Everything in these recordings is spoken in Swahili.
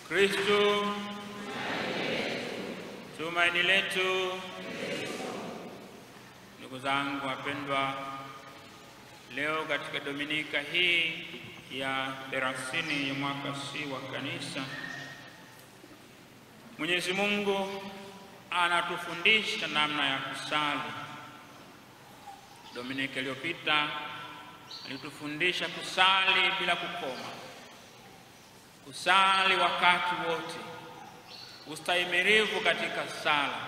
Kristo tumaini letu. Ndugu zangu wapendwa, leo katika Dominika hii ya 30 ya mwaka C wa kanisa, Mwenyezi Mungu anatufundisha namna ya kusali. Dominika iliyopita alitufundisha kusali bila kukoma, kusali wakati wote, ustahimilivu katika sala.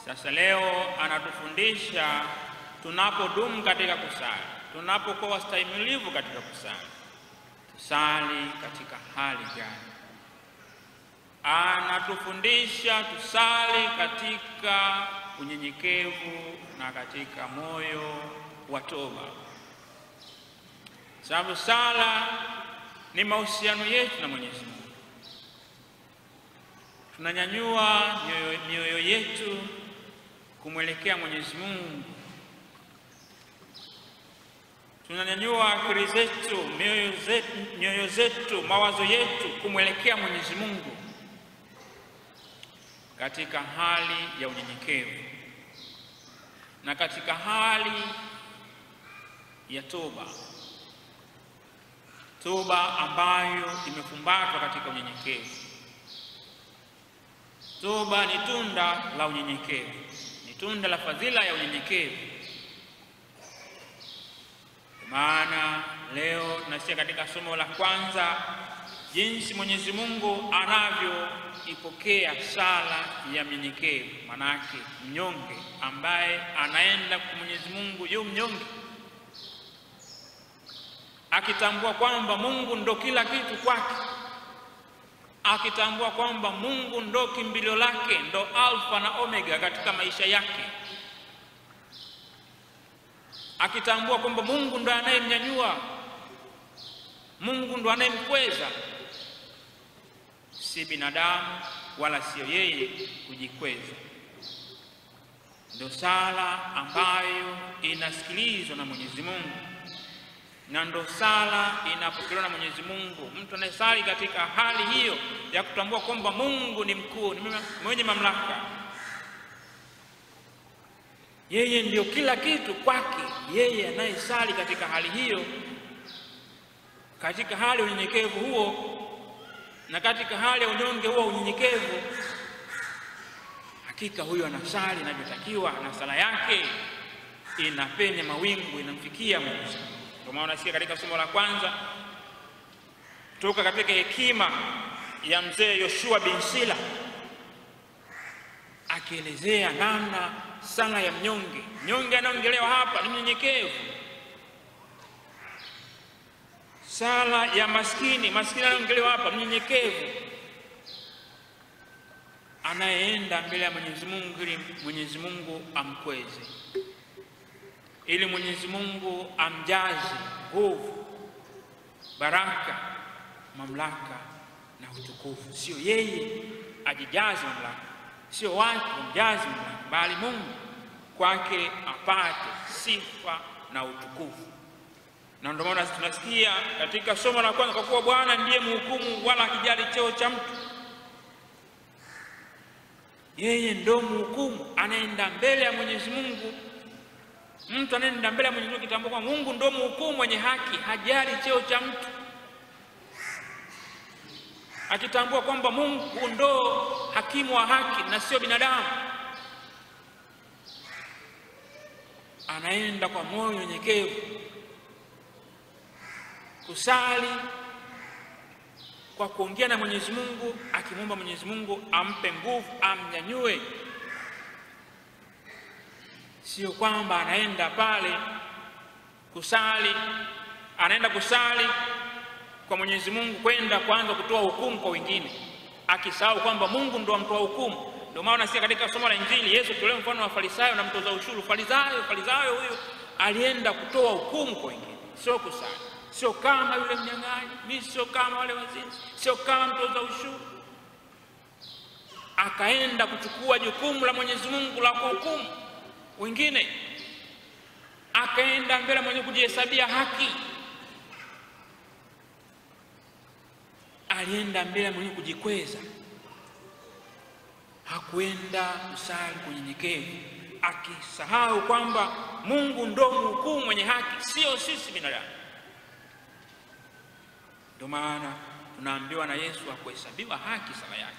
Sasa leo anatufundisha tunapodumu katika kusali, tunapokuwa wastahimilivu katika kusali, tusali katika hali gani? Anatufundisha tusali katika unyenyekevu na katika moyo wa toba, sababu sala ni mahusiano yetu na Mwenyezi Mungu. Tunanyanyua mioyo yetu kumwelekea Mwenyezi Mungu. Tunanyanyua akili zetu, mioyo zetu, mawazo yetu kumwelekea Mwenyezi Mungu katika hali ya unyenyekevu na katika hali ya toba. Toba ambayo imefumbatwa katika unyenyekevu. Toba ni tunda la unyenyekevu, ni tunda la fadhila ya unyenyekevu. Maana leo tunasikia katika somo la kwanza jinsi Mwenyezi Mungu anavyoipokea sala ya mnyenyekevu, manake mnyonge ambaye anaenda kwa Mwenyezi Mungu yu mnyonge, akitambua kwamba Mungu ndo kila kitu kwake, akitambua kwamba Mungu ndo kimbilio lake, ndo alfa na omega katika maisha yake, akitambua kwamba Mungu ndo anayemnyanyua, Mungu ndo anayemkweza, si binadamu wala sio yeye kujikweza. Ndo sala ambayo inasikilizwa na Mwenyezi Mungu, na ndo sala inapokelewa na Mwenyezi Mungu. Mtu anayesali katika hali hiyo ya kutambua kwamba Mungu ni mkuu, ni mwenye mamlaka, yeye ndio kila kitu kwake, yeye anayesali katika hali hiyo, katika hali ya unyenyekevu huo na katika hali ya unyonge huo unyenyekevu, hakika huyo anasali inavyotakiwa na sala yake inapenya mawingu, inamfikia Mwenyezi Mungu. Kwa maana unasikia katika somo la kwanza kutoka katika hekima ya mzee Yoshua bin Sila akielezea namna sala ya mnyonge. Mnyonge anaongelewa hapa ni mnyenyekevu. Sala ya maskini, maskini anaongelewa hapa mnyenyekevu, anayeenda mbele ya Mwenyezi Mungu ili Mwenyezi Mungu amkweze, ili Mwenyezi Mungu amjaze nguvu, baraka, mamlaka na utukufu. Sio yeye ajijaze mamlaka, sio watu wamjaze mamlaka, bali Mungu kwake apate sifa na utukufu. Na ndio maana tunasikia katika somo la kwanza, kwa kuwa Bwana ndiye mhukumu wala hakijali cheo cha mtu. Yeye ndio mhukumu, anaenda mbele ya Mwenyezi Mungu. Mtu anaenda mbele ya Mwenyezi Mungu kitambua kwamba Mungu ndio mhukumu mwenye haki, hajali cheo cha mtu, akitambua kwamba Mungu ndio hakimu wa haki na sio binadamu, anaenda kwa moyo unyenyekevu kusali kwa kuongea na Mwenyezi Mungu, akimwomba Mwenyezi Mungu ampe nguvu, amnyanyue. Sio kwamba anaenda pale kusali, anaenda kusali kwa Mwenyezi Mungu kwenda kuanza kutoa hukumu kwa wengine, akisahau kwamba Mungu ndo amtoa hukumu. Ndio maana nasikia katika somo la Injili Yesu tolea mfano wa Farisayo na mtoza ushuru. Farisayo huyu alienda kutoa hukumu kwa wengine, sio kusali. Sio kama yule mnyang'anyi, mimi sio kama wale wazinzi, sio kama mtoza ushuru. Akaenda kuchukua jukumu la Mwenyezi Mungu la kuhukumu wengine, akaenda mbele mwenye kujihesabia haki, alienda mbele mwenyewe kujikweza, hakuenda kusali kwa unyenyekevu, akisahau kwamba Mungu ndo mhukumu mwenye haki, sio sisi binadamu. Ndio maana tunaambiwa na Yesu hakuhesabiwa haki sala yake.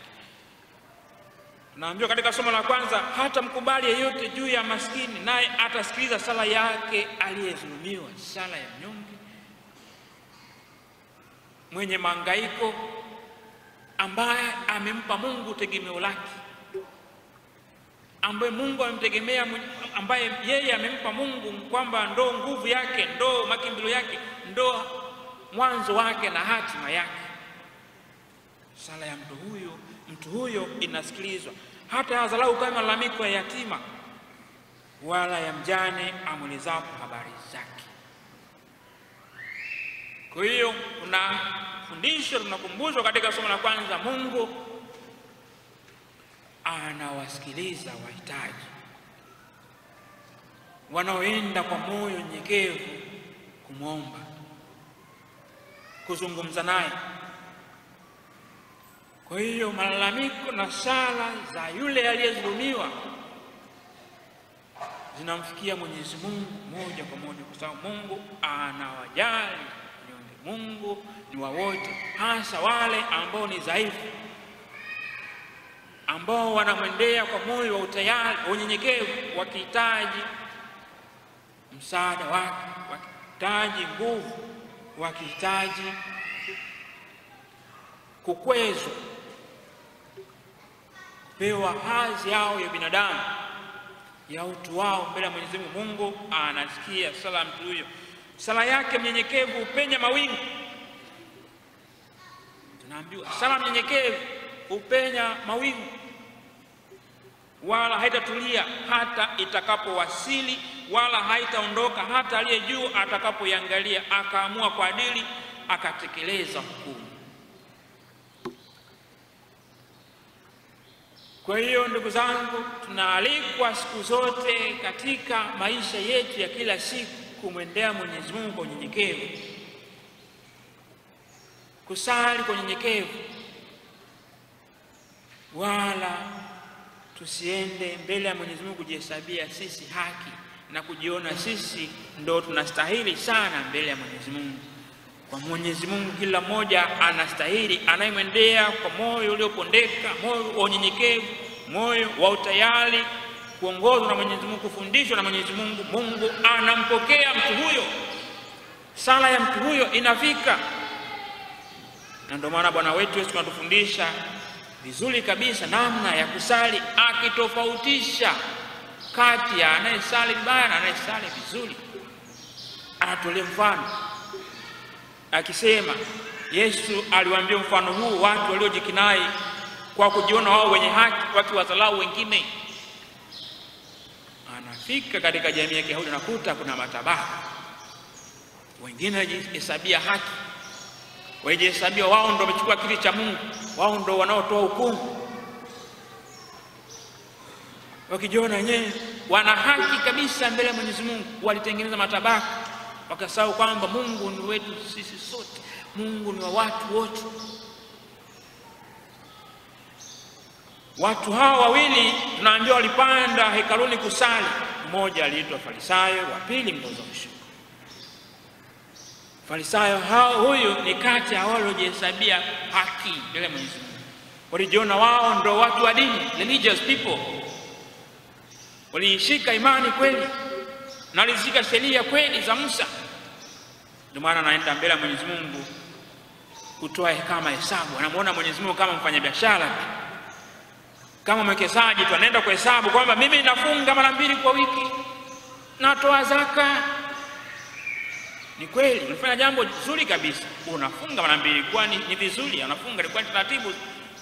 Tunaambiwa katika somo la kwanza, hata mkubali yeyote juu ya maskini, naye atasikiliza sala yake aliyedhulumiwa, sala ya mnyonge mwenye mangaiko, ambaye amempa Mungu tegemeo lake, ambaye Mungu amemtegemea, ambaye yeye amempa Mungu kwamba ndo nguvu yake, ndo makimbilio yake, ndo mwanzo wake na hatima yake. Sala ya mtu huyo inasikilizwa, hata hadharau kama malalamiko ya yatima wala ya mjane amuelezapo habari zake. Kwa hiyo kuna fundisho tunakumbushwa katika somo la kwanza, Mungu anawasikiliza wahitaji wanaoenda kwa moyo nyenyekevu kumwomba, kuzungumza naye. Kwa hiyo malalamiko na sala za yule aliyedhulumiwa zinamfikia Mwenyezi Mungu moja kwa moja, kwa sababu Mungu anawajali wanyonge. Mungu ni wa wote, hasa wale ambao ni dhaifu, ambao wanamwendea kwa moyo wa utayari, wa unyenyekevu, wakihitaji msaada wake, wakihitaji nguvu, wakihitaji kukwezwa, kupewa hadhi yao ya binadamu, ya utu wao mbele ya Mwenyezi Mungu. Mungu anasikia sala ya mtu huyo. Sala yake mnyenyekevu upenya mawingu. Tunaambiwa sala mnyenyekevu upenya mawingu, wala haitatulia hata itakapowasili, wala haitaondoka hata aliye juu atakapoiangalia, akaamua kwa adili, akatekeleza hukumu. Kwa hiyo ndugu zangu, tunaalikwa siku zote katika maisha yetu ya kila siku kumwendea Mwenyezi Mungu kwa unyenyekevu, kusali kwa unyenyekevu, wala tusiende mbele ya Mwenyezi Mungu kujihesabia sisi haki na kujiona sisi ndo tunastahili sana mbele ya Mwenyezi Mungu. Kwa Mwenyezi Mungu kila mmoja anastahili, anayemwendea kwa moyo uliopondeka, moyo wa unyenyekevu, moyo wa utayari kuongozwa na Mwenyezi Mungu, kufundishwa na Mwenyezi Mungu. Mungu anampokea mtu huyo, sala ya mtu huyo inafika. Na ndio maana Bwana wetu Yesu anatufundisha vizuri kabisa namna ya kusali, akitofautisha kati ya anayesali vibaya na anayesali vizuri. Anatolea mfano akisema, Yesu aliwaambia mfano huu watu waliojikinai kwa kujiona wao wenye haki, wakiwadharau wengine. Anafika katika jamii ya Kiyahudi, nakuta kuna matabaka. Wengine wanajihesabia haki, wanajihesabia wao ndio wamechukua kiti cha Mungu, wao ndio wanaotoa hukumu, wakijiona wenyewe wana haki kabisa mbele ya Mwenyezi Mungu. Walitengeneza matabaka, wakasahau kwamba Mungu ni wetu sisi sote, Mungu ni wa watu wote. Watu hawa wawili tunaambiwa walipanda hekaluni kusali. Mmoja aliitwa Farisayo, wa pili mtoza ushuru. Farisayo huyu ni kati ya wale waliojihesabia haki mbele ya Mwenyezi Mungu. Walijiona wao ndio watu wa dini, religious people. Walishika imani kweli na walishika sheria kweli za Musa. Ndio maana anaenda mbele ya Mwenyezi Mungu kutoa kama hesabu. Anamuona Mwenyezi Mungu kama mfanyabiashara, kama mwekezaji tu, anaenda kuhesabu kwamba mimi nafunga mara 2 kwa wiki, natoa zaka. Ni kweli unafanya jambo zuri kabisa, unafunga mara 2, kwani ni vizuri, unafunga, ni kwa taratibu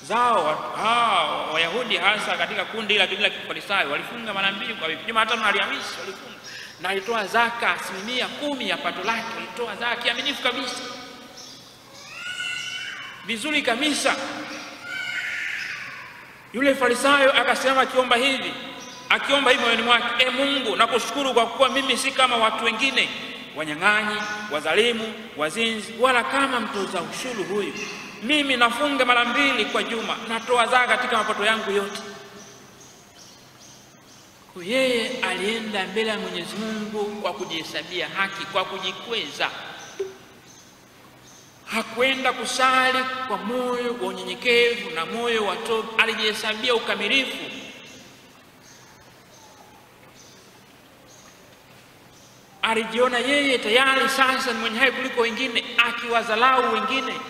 zao. Wayahudi hasa katika kundi la Kifarisayo walifunga mara 2 kwa wiki, Jumatano na Alhamisi walifunga, na alitoa zaka 10% ya pato lake, alitoa zaka kiaminifu kabisa, vizuri kabisa. Yule Farisayo akasema, akiomba hivi moyoni mwake, Mungu nakushukuru kwa kuwa mimi si kama watu wengine, wanyang'anyi, wazalimu, wazinzi, wala kama mtoza ushuru huyu. mimi nafunga mara 2 kwa juma, natoa zaka katika mapato yangu yote. Kwa yeye alienda mbele ya Mwenyezi Mungu kwa kujihesabia haki, kwa kujikweza. Hakwenda kusali kwa moyo wa unyenyekevu na moyo wa toba, alijihesabia ukamilifu. Alijiona yeye tayari sasa ni mwenye haki kuliko wengine, akiwadharau wengine.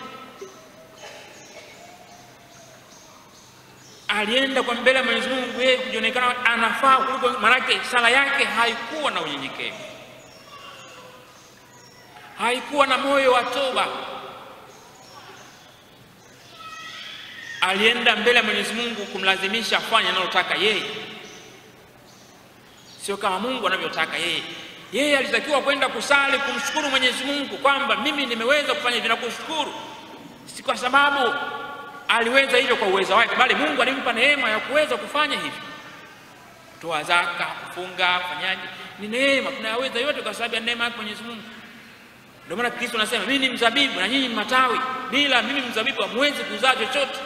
Alienda kwa mbele ya Mwenyezi Mungu yeye kujionekana anafaa kuliko, maana sala yake haikuwa na unyenyekevu, haikuwa na moyo wa toba. Alienda mbele ya Mwenyezi Mungu kumlazimisha afanye analotaka yeye, sio kama Mungu anavyotaka yeye. Yeye alitakiwa kwenda kusali kumshukuru Mwenyezi Mungu kwamba mimi nimeweza kufanya hivi na kushukuru, si kwa sababu aliweza hilo kwa uwezo wake, bali Mungu alimpa neema ya kuweza kufanya hivi. Kutoa zaka, kufunga, kufanyaje, ni neema. Tunayaweza yote kwa sababu ya neema ya Mwenyezi Mungu. Ndio maana Kristo anasema mimi ni mzabibu na nyinyi ni matawi, bila mimi mzabibu hamwezi kuzaa chochote.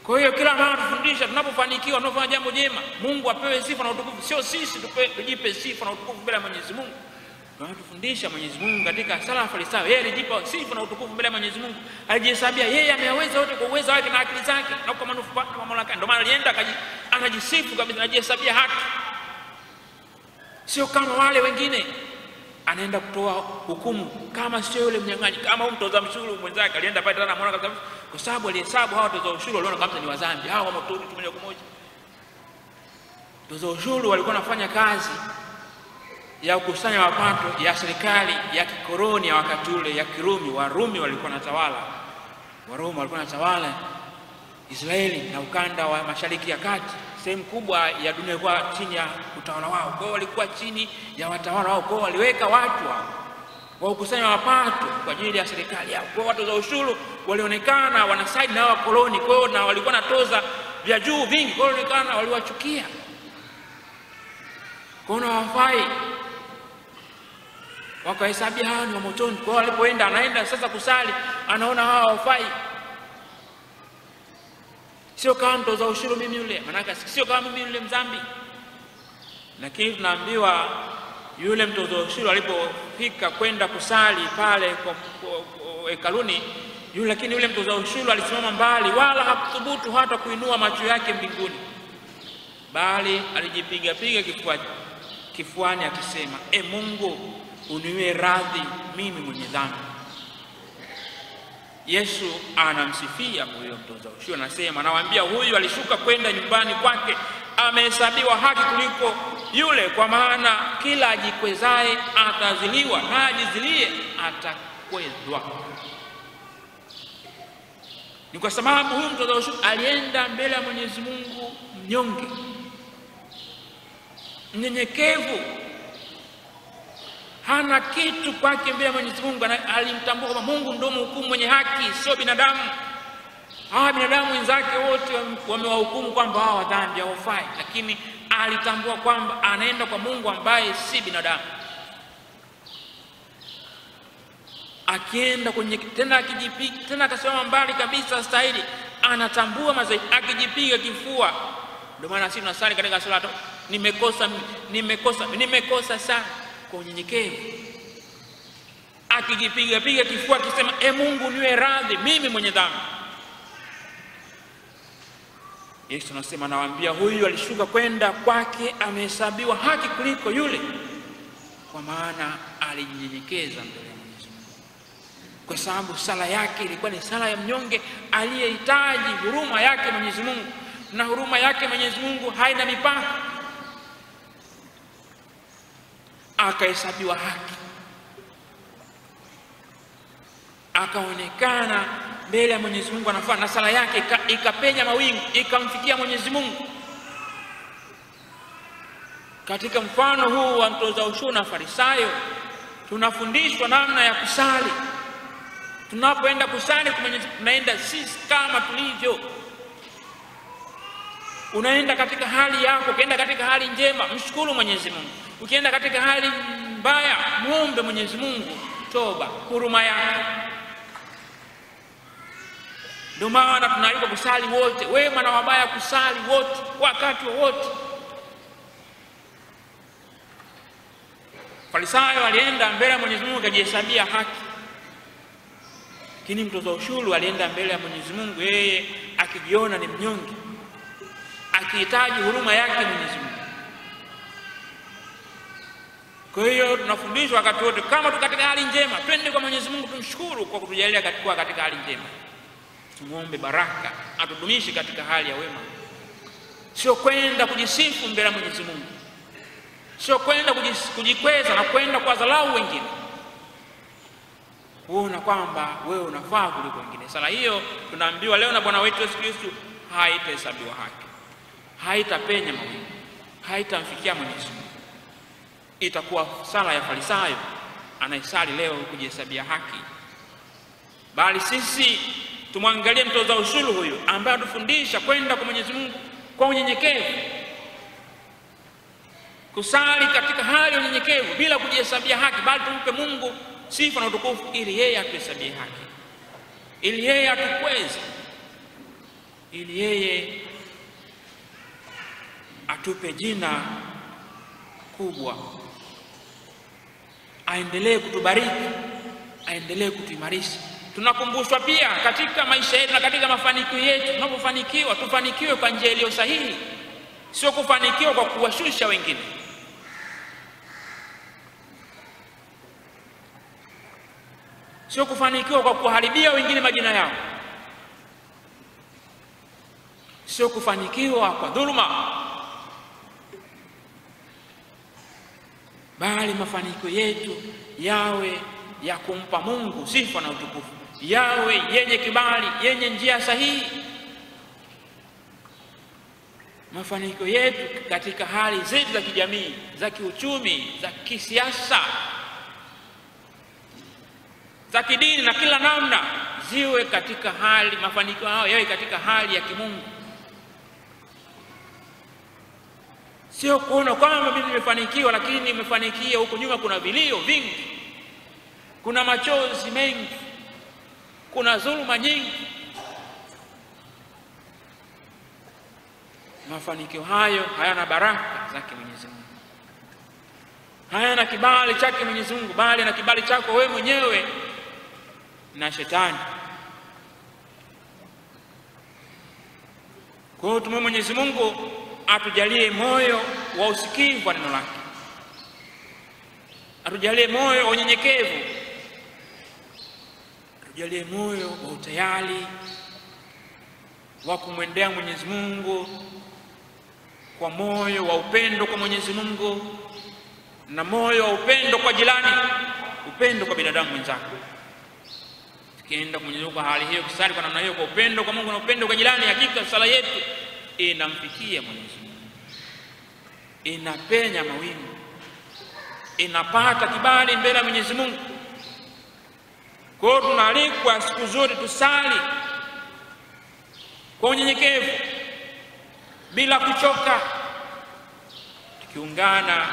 Kwa hiyo kila mara tufundisha, tunapofanikiwa, tunapofanya jambo jema, Mungu apewe sifa na utukufu, sio sisi tujipe sifa na utukufu mbele ya Mwenyezi Mungu. Tunatufundisha Mwenyezi Mungu katika sala ya Farisayo, yeye alijipa sifa na utukufu mbele ya Mwenyezi Mungu, alijihesabia yeye ameweza yote kwa uwezo wake na akili zake na kwa manufaa ya mamlaka. Ndio maana alienda anajisifu kabisa, anajihesabia haki, sio kama wale wengine. Anaenda kutoa hukumu kama sio yule mnyang'anyi, kama mtoza ushuru mwenzake. Alienda pale tena anaona kabisa, kwa sababu alihesabu hawa watoza ushuru waliona kabisa ni wazambi, hawa motoni moja kwa moja. Watoza ushuru walikuwa wanafanya kazi ya kukusanya mapato ya serikali ya kikoloni ya wakati ule ya Kirumi. Warumi walikuwa wanatawala, Warumi walikuwa wanatawala Israeli na ukanda wa Mashariki ya Kati. Sehemu kubwa ya dunia ilikuwa chini ya utawala wao. Kwa hiyo walikuwa chini ya watawala wao. Kwa hiyo waliweka watu wao wa kukusanya mapato kwa ajili ya serikali yao. Kwa hiyo watu za ushuru walionekana wanasaidi na wakoloni, kwa hiyo na walikuwa natoza vya juu vingi, kwa hiyo walionekana waliwachukia, kwa hiyo hawafai, wakahesabia hawa ni wa motoni. Kwa hiyo walipoenda, anaenda sasa kusali, anaona hawa hawafai. Sio kama mtoza ushuru mimi yule, maana sio kama mimi yule mzambi. Lakini tunaambiwa yule mtoza ushuru alipofika kwenda kusali pale kwa hekaluni yule, lakini yule mtoza ushuru alisimama mbali, wala hakuthubutu hata kuinua macho yake mbinguni, bali alijipiga kifuani akisema, Mungu uniwe radhi mimi mwenye dhambi. Yesu anamsifia huyo mtoza ushuru, anasema, anawaambia huyu alishuka kwenda nyumbani kwake amehesabiwa haki kuliko yule, kwa maana kila ajikwezaye ataziliwa na ajizilie atakwezwa. Ni kwa sababu huyu mtoza ushuru alienda mbele ya Mwenyezi Mungu mnyonge, mnyenyekevu, hana kitu kwake mbele ya Mwenyezi Mungu. Alimtambua kwamba Mungu ndio mhukumu mwenye haki, sio binadamu. Hawa binadamu wenzake wote wamewahukumu kwamba hawa dhambi hawafai, lakini alitambua kwamba anaenda kwa Mungu ambaye si binadamu. Akienda kwenye tena akijipiga tena akasema mbali kabisa stahili, anatambua mazaifu, akijipiga kifua. Ndio maana sisi tunasali katika sala, nimekosa sana, kwa unyenyekevu, akijipiga kifua akisema, Mungu niwe radhi mimi mwenye dhambi. Yesu anasema, nawaambia huyu alishuka kwenda kwake amehesabiwa haki kuliko yule, kwa maana alijinyenyekeza mbele ya Mwenyezi Mungu. Kwa sababu sala yake ilikuwa ni sala ya mnyonge aliyehitaji huruma yake Mwenyezi Mungu, na huruma yake Mwenyezi Mungu haina mipaka. Akahesabiwa haki, akaonekana mbele ya Mwenyezi Mungu anafaa, na sala yake ikapenya mawingu ikamfikia Mwenyezi Mungu. Katika mfano huu wa mtoza ushuru na Farisayo tunafundishwa namna ya kusali. Tunapoenda kusali kwa Mwenyezi Mungu, tunaenda sisi kama tulivyo. Unaenda katika hali yako, ukienda katika hali njema mshukuru Mwenyezi Mungu, ukienda katika hali mbaya muombe Mwenyezi Mungu toba, huruma yake. Ndio maana tunaalikwa kusali wote, wema na wabaya, kusali wote wakati wote. Farisayo alienda mbele ya Mwenyezi Mungu akajihesabia haki, lakini mtoza ushuru alienda mbele ya Mwenyezi Mungu yeye akijiona ni mnyonge, akihitaji huruma yake Mwenyezi Mungu. Kwa hiyo tunafundishwa wakati wote, kama tu katika hali njema, twende kwa Mwenyezi Mungu tumshukuru kwa kutujalia katika hali njema. Tumuombe baraka atudumishi katika hali ya wema, sio kwenda kujisifu mbele ya Mwenyezi Mungu, sio kwenda kujikweza na kwenda kwa dharau wengine, kuona kwamba wewe unafaa kuliko wengine. Sala hiyo tunaambiwa leo na Bwana wetu Yesu Kristo haitahesabiwa haki, haitapenya mawingu, haitamfikia Mwenyezi Mungu. Itakuwa sala ya Farisayo anayesali leo kujihesabia haki. Bali sisi tumwangalie mtoza ushuru huyu ambaye atufundisha kwenda kwa Mwenyezi Mungu kwa unyenyekevu, kusali katika hali ya unyenyekevu bila kujihesabia haki, bali tumpe Mungu sifa na utukufu ili yeye atuhesabie haki, ili yeye atukweze, ili yeye atupe jina kubwa, aendelee kutubariki, aendelee kutuimarisha. Tunakumbushwa pia katika maisha yetu na katika mafanikio yetu, tunapofanikiwa tufanikiwe kwa njia iliyo sahihi, sio kufanikiwa kwa kuwashusha wengine. Sio kufanikiwa kwa kuharibia wengine majina yao, sio kufanikiwa kwa dhuluma, bali mafanikio yetu yawe ya kumpa Mungu sifa na utukufu, yawe yenye kibali, yenye njia sahihi. Mafanikio yetu katika hali zetu za kijamii, za kiuchumi, za kisiasa, za kidini na kila namna, ziwe katika hali, mafanikio hayo yawe katika hali ya kimungu. Sio kuona kwamba mimi nimefanikiwa, lakini nimefanikia huko nyuma kuna vilio vingi, kuna machozi mengi, kuna dhuluma nyingi. Mafanikio hayo hayana baraka zake Mwenyezi Mungu, hayana kibali chake Mwenyezi Mungu, bali na kibali chako wewe mwenyewe na shetani. Kwa hiyo tumwombe Mwenyezi Mungu atujalie moyo wa usikivu wa neno lake, atujalie moyo wa unyenyekevu, atujalie moyo wa utayari wa kumwendea Mwenyezi Mungu kwa moyo wa upendo kwa Mwenyezi Mungu na moyo wa upendo kwa jirani, upendo kwa binadamu mwenzako. Tukienda kwa Mwenyezi Mungu kwa hali hiyo, kusali kwa namna hiyo, kwa upendo kwa Mungu na upendo kwa jirani, hakika sala yetu inamfikia Mwenyezi Mungu, inapenya mawingu, inapata kibali mbele ya Mwenyezi Mungu. Kwa hiyo tunaalikwa siku zote tusali kwa unyenyekevu bila kuchoka, tukiungana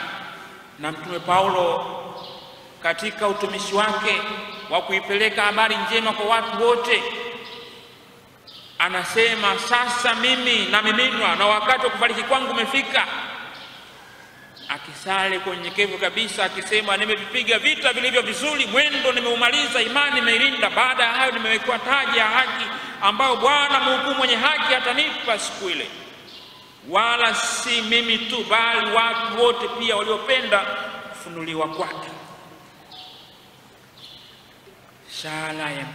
na Mtume Paulo katika utumishi wake wa kuipeleka habari njema kwa watu wote. Anasema, sasa mimi namiminwa na wakati wa kufariki kwangu umefika. Akisali kwa unyenyekevu kabisa, akisema, nimevipiga vita vilivyo vizuri, mwendo nimeumaliza, imani nimeilinda. Baada ya hayo nimewekwa taji ya haki, ambayo Bwana mhukumu mwenye haki atanipa siku ile. Wala si mimi tu, bali watu wote pia waliopenda kufunuliwa kwake. Sala ya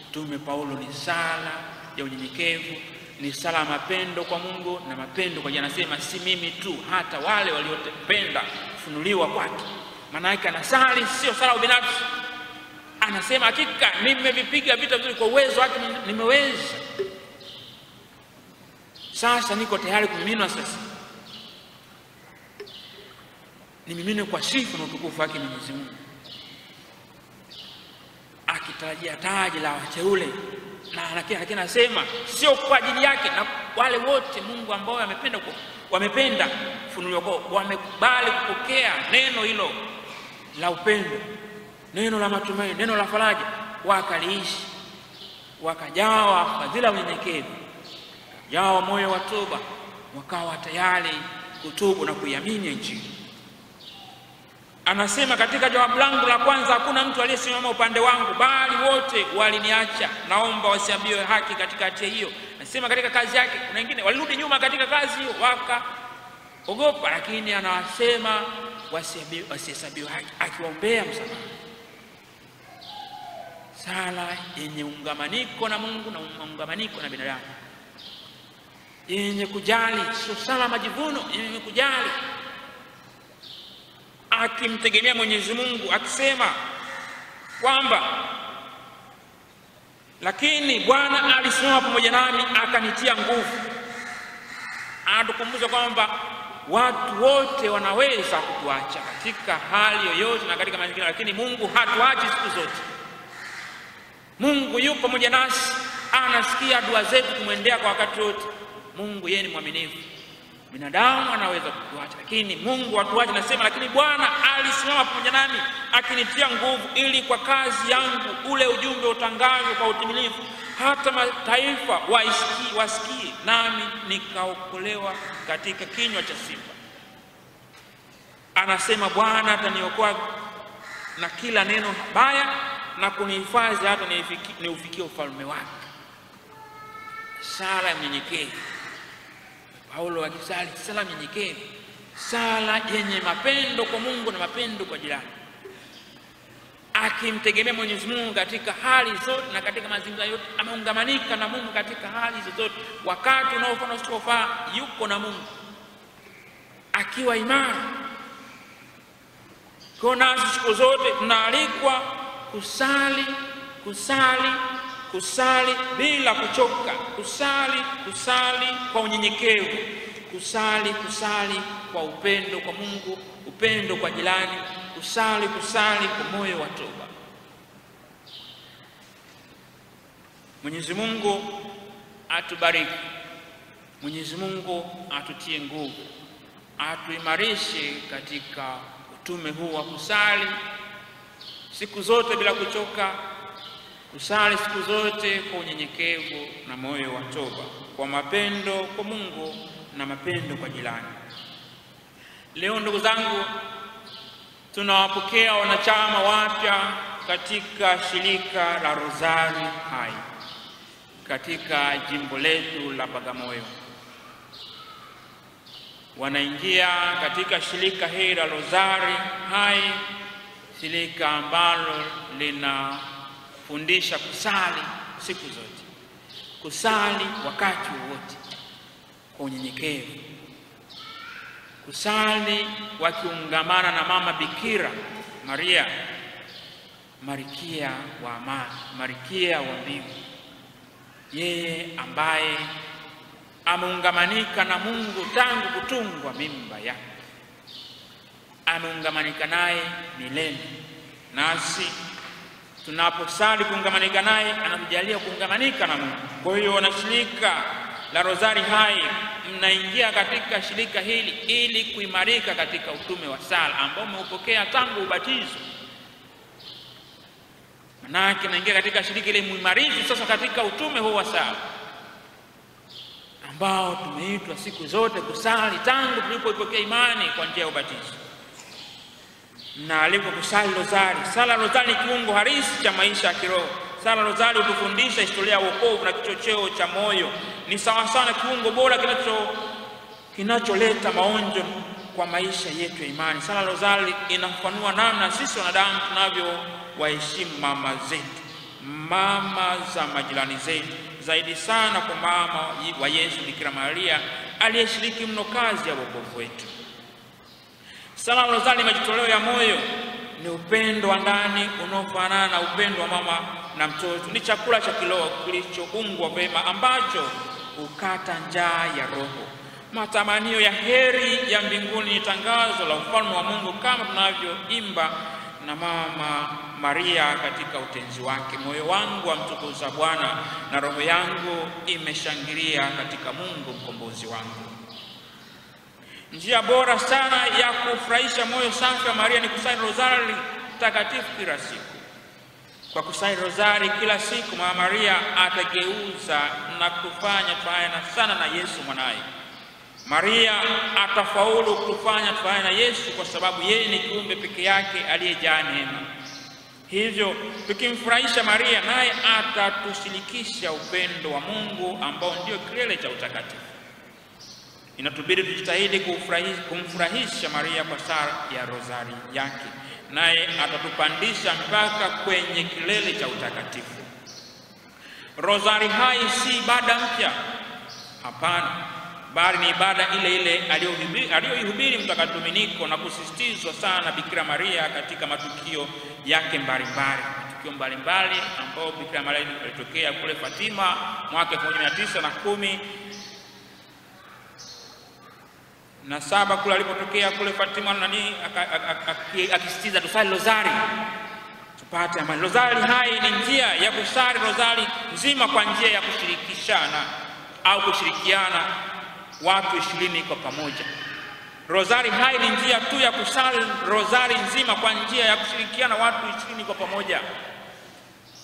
Mtume Paulo ni sala ya unyenyekevu, ni sala ya mapendo kwa Mungu na mapendo kwa jirani. Anasema si mimi tu, hata wale waliopenda kufunuliwa kwake. Maana yake anasali sio sala binafsi, anasema hakika nimevipiga vita vizuri, kwa uwezo wake nimeweza. Sasa niko tayari kumiminwa, sasa nimimine kwa sifa na utukufu wake Mwenyezi Mungu, akitarajia taji la wateule. Na lakini anasema sio kwa ajili yake, na wale wote Mungu ambao wamependa kufunuliwa kwao, wamekubali kupokea neno hilo la upendo, neno la matumaini, neno la faraja, wakaliishi, wakajawa fadhila unyenyekevu, wakajawa moyo wa toba, wakawa tayari kutubu na kuiamini Injili. Anasema katika jawabu langu la kwanza, hakuna mtu aliyesimama upande wangu, bali wote waliniacha. Naomba wasiambiwe haki katika hatia hiyo. Anasema katika kazi yake kuna wengine walirudi nyuma katika kazi hiyo wakaogopa, lakini anawasema wasihesabiwe haki, akiwaombea msamaha. Sala yenye ungamaniko na Mungu na ungamaniko na binadamu, yenye kujali, sio sala majivuno, yenye kujali, akimtegemea Mwenyezi Mungu, akisema kwamba lakini Bwana alisimama pamoja nami akanitia nguvu. Anatukumbusha kwamba watu wote wanaweza kutuacha katika hali yoyote na katika mazingira, lakini Mungu hatuachi siku zote. Mungu yupo pamoja nasi, anasikia dua zetu, kumwendea kwa wakati wote. Mungu yeye ni mwaminifu. Binadamu anaweza kutuacha, lakini Mungu hatuachi. Nasema lakini Bwana alisimama pamoja nami akinitia nguvu, ili kwa kazi yangu ule ujumbe utangazwe kwa utimilifu, hata mataifa wasikie, nami nikaokolewa katika kinywa cha simba. Anasema Bwana ataniokoa na kila neno baya na kunihifadhi hata niufikie ufalme wake. Sala ya mnyenyekevu. Paulo akisali sala mnyenyekevu, sala yenye mapendo kwa Mungu na mapendo kwa jirani, akimtegemea Mwenyezi Mungu katika hali zote na katika mazingira yote. Ameungamanika na Mungu katika hali zote, wakati unaofaa na usiofaa yuko na Mungu, akiwa imara. Kwa nasi siku zote tunaalikwa kusali bila kuchoka, kusali kwa unyenyekevu, kusali kwa upendo kwa Mungu, upendo kwa jirani, kusali kwa moyo wa toba. Mwenyezi Mungu atubariki. Mwenyezi Mungu atutie nguvu, atuimarishe katika utume huu wa kusali siku zote bila kuchoka, kusali siku zote kwa unyenyekevu na moyo wa toba, kwa mapendo kwa Mungu na mapendo kwa jirani. Leo ndugu zangu, tunawapokea wanachama wapya katika shirika la Rozari Hai katika jimbo letu la Bagamoyo. Wanaingia katika shirika hili la Rozari Hai, shirika ambalo linafundisha kusali siku zote, kusali wakati wote kwa unyenyekevu, kusali wakiungamana na Mama Bikira Maria, Malkia wa amani, Malkia wa mbingu, yeye ambaye ameungamanika na Mungu tangu kutungwa mimba yake, ameungamanika naye milele. Nasi tunaposali kuungamanika naye, anatujalia kuungamanika na Mungu. Kwa hiyo wanashirika la Rozari Hai, mnaingia katika shirika hili ili kuimarika katika utume wa sala ambao umeupokea tangu ubatizo. Manake mnaingia katika shirika ile muimarishwe sasa katika utume huu wa sala ambao tumeitwa siku zote kusali tangu tulipoipokea imani kwa njia ya ubatizo. Na alipo kusali rozari. Sala rozari ni kiungo halisi cha maisha ya kiroho. Sala rozari hutufundisha historia ya wokovu na kichocheo cha moyo. Ni sawa sana kiungo bora kinacholeta maonjo kwa maisha yetu ya imani. Sala rozari inafafanua namna sisi wanadamu tunavyowaheshimu mama zetu, mama za majirani zetu, zaidi sana kwa mama wa Yesu Bikira Maria aliyeshiriki mno kazi ya wokovu wetu. Sala rozari ni majitoleo ya moyo, ni upendo wa ndani unaofanana na upendo wa mama na mtoto. Ni chakula cha kiroho kilichoungwa vema ambacho ukata njaa ya roho. Matamanio ya heri ya mbinguni ni tangazo la ufalme wa Mungu, kama tunavyoimba na Mama Maria katika utenzi wake: moyo wangu wamtukuza Bwana na roho yangu imeshangilia katika Mungu mkombozi wangu. Njia bora sana ya kufurahisha moyo safi wa Maria ni kusali rozari takatifu kila siku. Kwa kusali rozari kila siku, Mama Maria atageuza na kufanya tufanane sana na Yesu mwanaye. Maria atafaulu kufanya tufanane na Yesu kwa sababu yeye ni kiumbe peke yake aliyejaa neema. Hivyo tukimfurahisha Maria, naye atatushirikisha upendo wa Mungu ambao ndio kilele cha utakatifu. Inatubidi tujitahidi kumfurahisha Maria kwa sala ya rozari yake, naye atatupandisha mpaka kwenye kilele cha utakatifu. Rozari hai si ibada mpya, hapana, bali ni ibada ile ile aliyoihubiri Mtakatifu Dominiko na kusisitizwa sana Bikira Maria katika matukio yake mbalimbali. Matukio mbalimbali ambao Bikira Maria alitokea kule Fatima mwaka 1917 kule alipotokea kule Fatima, akisisitiza tusali rozari tupate amani. Rozari hai ni njia ya kusali rozari nzima kwa njia ya kushirikishana au kushirikiana watu 20 kwa pamoja. Rozari hai ni njia tu ya kusali rozari nzima kwa njia ya kushirikiana watu 20 kwa pamoja.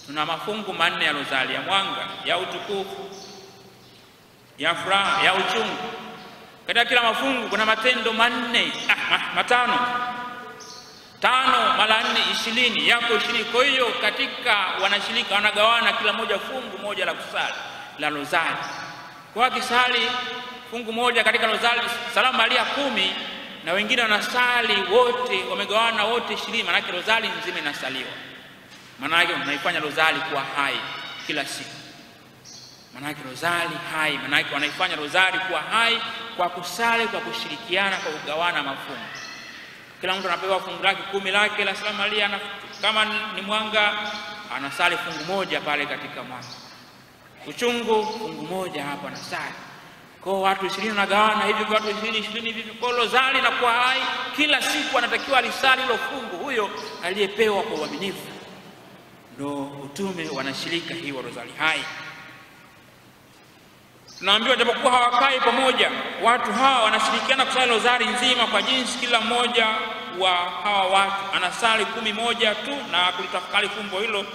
Tuna mafungu 4 ya rozari: ya mwanga, ya utukufu, ya furaha, ya uchungu. Katika kila mafungu kuna matendo matano. 5 mara 4 20, yako 20. Kwa hiyo katika wanashirika wanagawana kila moja fungu moja la kusali la rozari. Kwa kisali fungu moja katika rozari Salamu Maria 10, na wengine wanasali wote, wamegawana wote 20, maana yake rozari nzima inasaliwa. Maana yake unaifanya rozari kuwa hai kila siku. Maana yake rozari hai, maana yake wanaifanya rozari kuwa hai kwa kusali, kwa kushirikiana, kwa kugawana mafungu. Kila mtu anapewa fungu lake 10 lake la Salamu Maria, kama ni mwanga anasali fungu moja pale katika mwanga. Uchungu fungu moja hapa anasali. Kwa watu 20 wanagawana hivi, kwa watu 20 hivi. Kwa rozari na kwa hai kila siku anatakiwa alisali hilo fungu, huyo aliyepewa kwa uaminifu. Ndio utume wanashirika hiyo rozari hai. Tunaambiwa japokuwa hawakai pamoja, watu hawa wanashirikiana kusali rozari nzima kwa jinsi kila mmoja wa hawa watu anasali 11 tu na kulitafakari fumbo hilo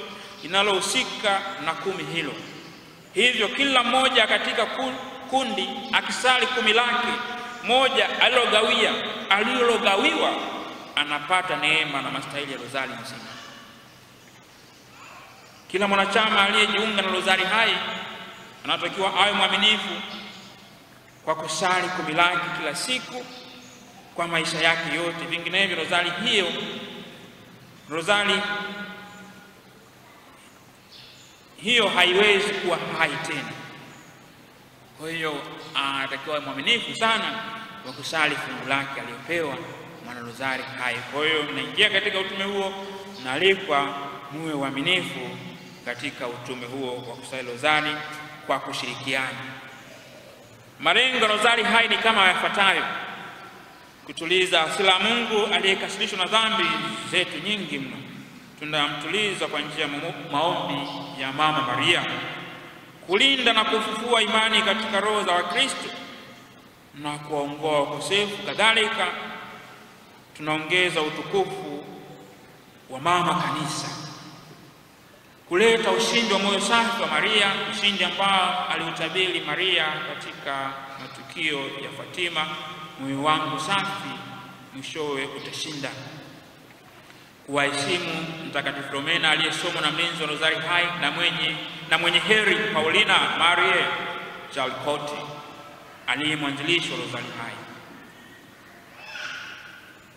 linalohusika na 10 hilo. Hivyo kila mmoja katika kundi akisali 10 lake moja alilogawiwa anapata neema na mastahili ya rozari nzima. Kila mwanachama aliyejiunga na rozari hai anatakiwa awe mwaminifu kwa kusali 10 lake kila siku kwa maisha yake yote. Vinginevyo rozari hiyo haiwezi kuwa hai tena. Kwa hiyo anatakiwa mwaminifu sana kwa kusali fungu lake aliyopewa mwana rozari hai. Kwa hiyo mnaingia katika utume huo, mnaalikwa muwe waaminifu katika utume huo wa kusali rozari kwa kushirikiana. Malengo rozari hai ni kama yafuatayo: kutuliza hasira Mungu aliyekasirishwa na dhambi zetu nyingi mno. Tunamtuliza kwa njia ya maombi ya Mama Maria. Kulinda na kufufua imani katika roho za Wakristo na kuwaongoa wakosefu. Kadhalika tunaongeza utukufu wa Mama Kanisa. Kuleta ushindi wa moyo safi wa Maria, ushindi ambao aliutabiri Maria katika matukio ya Fatima: moyo wangu safi mwishowe utashinda. Kuwaheshimu Mtakatifu Filomena aliyesomwa na mlinzi wa rozari hai na mwenye heri Paulina Maria Jalkoti aliyemwanzilishi wa rozari hai.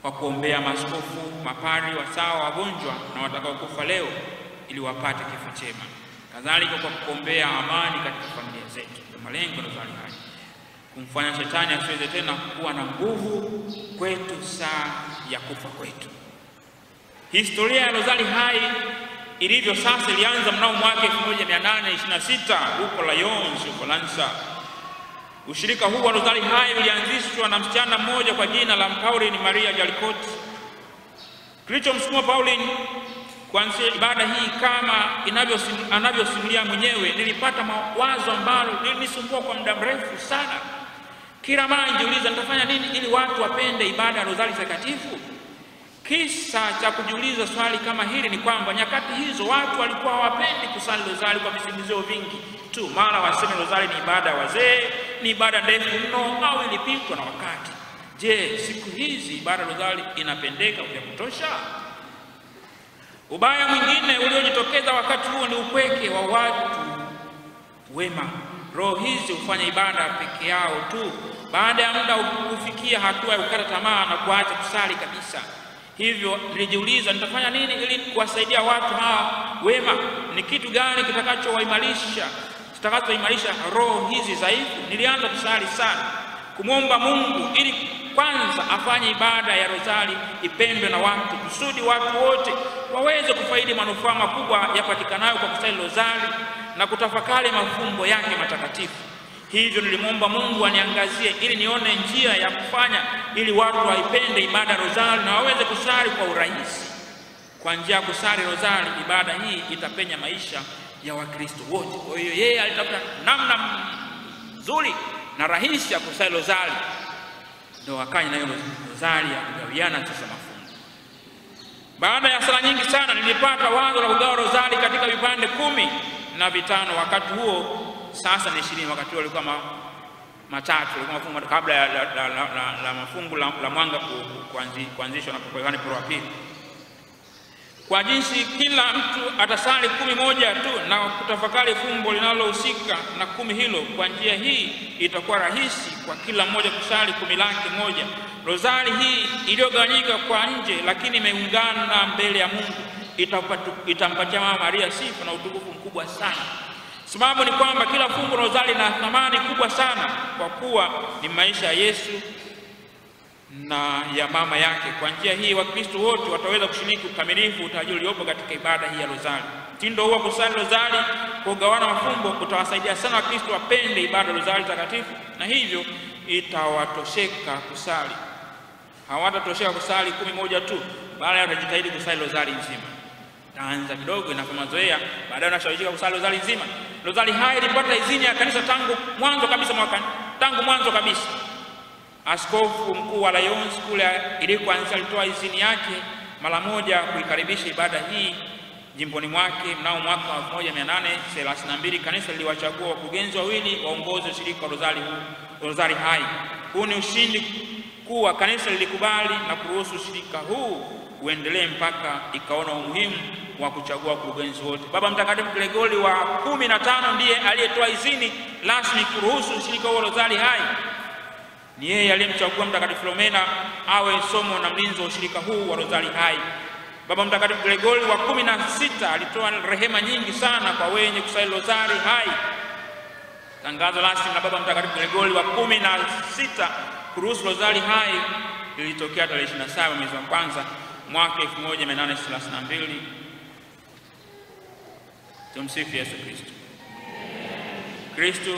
Kwa kuombea maaskofu, mapari, wasawa, wagonjwa na watakaokufa leo ili wapate kifo chema. Kadhalika kwa kuombea amani katika familia zetu. Kwa malengo ya rozari hai: kumfanya shetani asiweze tena kuwa na nguvu kwetu saa ya kufa kwetu. Historia ya rozari hai ilivyo sasa ilianza mnamo mwaka 1826 huko Lyons, Ufaransa. Ushirika huu wa rozari hai ulianzishwa na msichana mmoja kwa jina la Pauline Maria Jalkoti. Kilichomsukuma Pauline kuanzisha ibada hii kama anavyosimulia mwenyewe: nilipata mawazo ambalo lilinisumbua kwa muda mrefu sana. Kila mara nijiuliza nitafanya nini ili watu wapende ibada ya rozari takatifu. Kisa cha kujiuliza swali kama hili ni kwamba nyakati hizo watu walikuwa hawapendi kusali rozari kwa visingizio vingi tu. Mara waseme rozari ni ibada ya wazee, ni ibada ndefu mno, au ilipitwa na wakati. Je, siku hizi ibada ya rozari inapendeka vya kutosha? Ubaya mwingine uliojitokeza wakati huo ni upweke wa watu wema. Roho hizi hufanya ibada peke yao tu. Baada ya muda kufikia hatua ya kukata tamaa na kuacha kusali kabisa. Hivyo nilijiuliza nitafanya nini ili kuwasaidia watu hawa wema? Ni kitu gani kitakachoimarisha roho hizi dhaifu? Nilianza kusali sana, kumwomba Mungu ili kwanza afanye ibada ya rozari ipendwe na watu, kusudi watu wote waweze kufaidi manufaa makubwa yapatikanayo kwa kusali rozari na kutafakari mafumbo yake matakatifu. Hivyo nilimwomba Mungu aniangazie ili nione njia ya kufanya ili watu waipende ibada ya rozari na waweze kusali kwa urahisi. Kwa njia ya kusali rozari, ibada hii itapenya maisha ya Wakristo wote. Kwa hiyo yeye alitafuta namna nzuri na rahisi ya kusali rozari, ndio akanya nayo rozari ya kugawiana sasa mafungu. Baada ya sala nyingi sana nilipata wazo la kugawa rozari katika vipande 15. Wakati huo sasa ni 20. Wakati huo walikuwa matatu, walikuwa mafungu kabla la mafungu la mwanga kuanzishwa na Yohane Paulo wa pili. Kwa jinsi kila mtu atasali 11 tu na kutafakari fumbo linalohusika na 10 hilo, kwa njia hii itakuwa rahisi kwa kila mmoja kusali 10 lake moja. Rozari hii iliyogawanyika kwa nje lakini imeungana mbele ya Mungu itampatia Mama Maria sifa na utukufu mkubwa sana. Sababu ni kwamba kila fungu la rozari lina thamani kubwa sana, kwa kuwa ni maisha ya Yesu na ya mama yake. Kwa njia hii Wakristo wote wataweza kushiriki ukamilifu utajiri uliopo katika ibada hii ya rozari. Mtindo huo kusali rozari kwa kugawana mafumbo utawasaidia sana Wakristo wapende ibada ya rozari takatifu, na hivyo itawatosheka kusali. Hawatatosheka kusali 11 tu, bali watajitahidi kusali rozari nzima. Taanza kidogo na kwa mazoea, baadaye unashawishika kusali rozari nzima. Rozari hai ilipata idhini ya kanisa tangu mwanzo kabisa. Askofu mkuu wa Lyons kule ilikoanza alitoa idhini yake mara moja kuikaribisha ibada hii jimboni mwake. Mnao mwaka 1832 kanisa liliwachagua wakurugenzi 2 waongoze ushirika wa rozari hai. Huu ni ushindi kuwa kanisa lilikubali na kuruhusu ushirika huu uendelee mpaka ikaona umuhimu wa kuchagua wakurugenzi wote. Baba Mtakatifu Gregori wa 15 ndiye aliyetoa idhini rasmi kuruhusu ushirika wa rozari hai. Ni yeye aliyemchagua Mtakatifu Filomena awe somo na mlinzi wa ushirika huu wa rozari hai. Baba Mtakatifu Gregori wa 16 alitoa rehema nyingi sana kwa wenye kusali rozari hai. Tangazo rasmi la Baba Mtakatifu Gregori wa 16 kuruhusu rozari hai lilitokea tarehe 27 mwezi wa kwanza mwaka 1832. Tumsifu Yesu Kristo. Kristo